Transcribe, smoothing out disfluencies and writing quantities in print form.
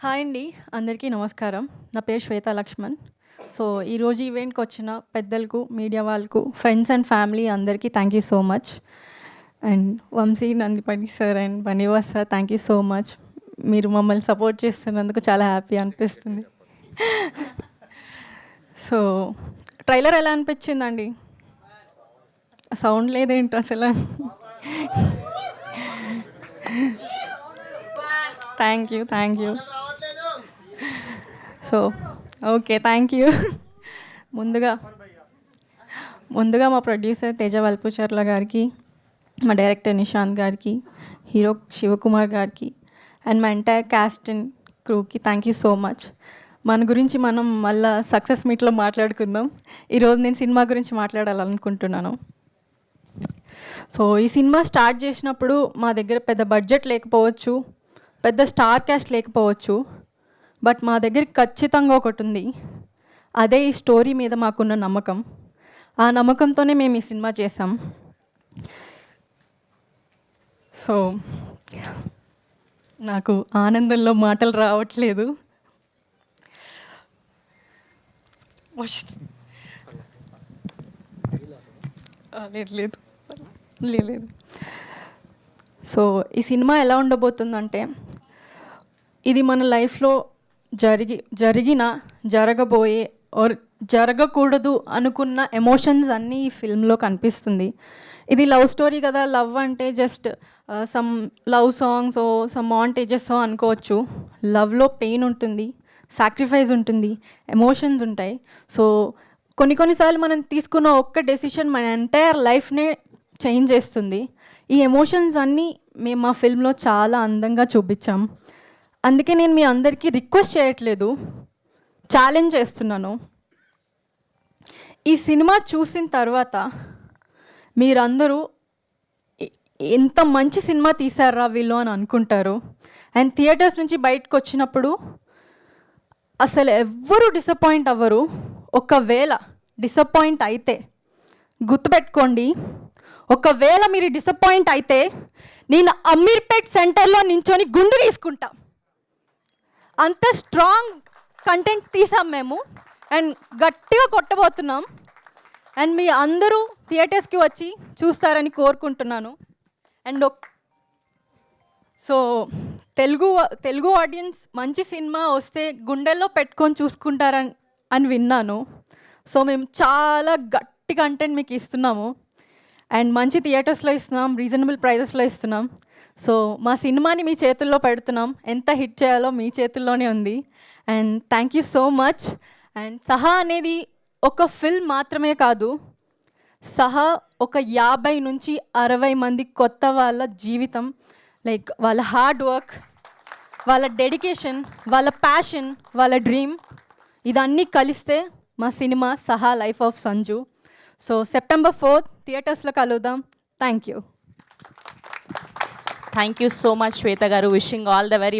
Hi అండి, అందరికీ నమస్కారం. నా పేరు శ్వేతా లక్ష్మణ్. సో ఈరోజు ఈవెంట్కి వచ్చిన పెద్దలకు, మీడియా వాళ్ళకు, ఫ్రెండ్స్ అండ్ ఫ్యామిలీ అందరికీ thank you so much. And Vamsi, నందిపని sir and Bunny Vas sir, thank you so much. మీరు మమ్మల్ని సపోర్ట్ చేస్తున్నందుకు చాలా హ్యాపీ అనిపిస్తుంది. సో ట్రైలర్ ఎలా అనిపించిందండి? సౌండ్ లేదేంటి అసలు? Thank you. So okay, thank you. ముందుగా మా ప్రొడ్యూసర్ తేజ వల్పుచర్ల గారికి, మా డైరెక్టర్ నిశాంత్ గారికి, హీరో శివకుమార్ గారికి అండ్ మా ఎంటైర్ క్యాస్ట్ అండ్ క్రూకి థ్యాంక్ యూ సో మచ్. మన గురించి మనం మళ్ళీ సక్సెస్ మీట్లో మాట్లాడుకుందాం. ఈరోజు నేను సినిమా గురించి మాట్లాడాలనుకుంటున్నాను. సో ఈ సినిమా స్టార్ట్ చేసినప్పుడు మా దగ్గర పెద్ద బడ్జెట్ లేకపోవచ్చు, పెద్ద స్టార్ క్యాస్ట్ లేకపోవచ్చు, బట్ మా దగ్గర ఖచ్చితంగా ఒకటి ఉంది. అదే ఈ స్టోరీ మీద మాకున్న నమ్మకం. ఆ నమ్మకంతోనే మేము ఈ సినిమా చేసాం. సో నాకు ఆనందంలో మాటలు రావట్లేదు. లేదు. సో ఈ సినిమా ఎలా ఉండబోతుందంటే, ఇది మన లైఫ్లో జరగబోయే ఆర్ జరగకూడదు అనుకున్న ఎమోషన్స్ అన్నీ ఈ ఫిల్మ్లో కనిపిస్తుంది. ఇది లవ్ స్టోరీ కదా, లవ్ అంటే just some love songs some montages అనుకోవచ్చు. లవ్లో పెయిన్ ఉంటుంది, సాక్రిఫైస్ ఉంటుంది, ఎమోషన్స్ ఉంటాయి. సో కొన్నిసార్లు మనం తీసుకున్న ఒక్క డెసిషన్ మన ఎంటైర్ లైఫ్నే చేంజ్ చేస్తుంది. ఈ ఎమోషన్స్ అన్నీ మేము మా ఫిల్మ్లో చాలా అందంగా చూపించాం. అందుకే నేను మీ అందరికీ రిక్వెస్ట్ చేయట్లేదు, ఛాలెంజ్ చేస్తున్నాను. ఈ సినిమా చూసిన తర్వాత మీరందరూ ఎంత మంచి సినిమా తీశారా వీళ్ళు అని అనుకుంటారు. అండ్ థియేటర్స్ నుంచి బయటకు వచ్చినప్పుడు అసలు ఎవ్వరూ డిసప్పాయింట్ అవ్వరు. ఒకవేళ డిసప్పాయింట్ అయితే గుర్తుపెట్టుకోండి, ఒకవేళ మీరు డిసప్పాయింట్ అయితే నేను అమీర్పేట్ సెంటర్లో నించొని గుండు తీసుకుంటా. అంత స్ట్రాంగ్ కంటెంట్ తీసాం మేము అండ్ గట్టిగా కొట్టబోతున్నాం. అండ్ మీ అందరూ థియేటర్స్కి వచ్చి చూస్తారని కోరుకుంటున్నాను. అండ్ సో తెలుగు ఆడియన్స్ మంచి సినిమా వస్తే గుండెల్లో పెట్టుకొని చూసుకుంటారని విన్నాను. సో మేము చాలా గట్టి కంటెంట్ మీకు ఇస్తున్నాము అండ్ మంచి థియేటర్స్లో ఇస్తున్నాం, రీజనబుల్ ప్రైజెస్లో ఇస్తున్నాం. సో మా సినిమాని మీ చేతుల్లో పెడుతున్నాం. ఎంత హిట్ చేయాలో మీ చేతుల్లోనే ఉంది. And thank you so much. And సహా అనేది ఒక ఫిల్మ్ మాత్రమే కాదు, సహా ఒక 50 నుంచి 60 మంది కొత్త వాళ్ళ జీవితం, లైక్ వాళ్ళ హార్డ్ వర్క్, వాళ్ళ డెడికేషన్, వాళ్ళ ప్యాషన్, వాళ్ళ డ్రీమ్, ఇదన్నీ కలిస్తే మా సినిమా సహా life of Sanju. So September 4th థియేటర్స్లో కలుద్దాం. థ్యాంక్ యూ సో మచ్ శ్వేత గారు. Wishing all the very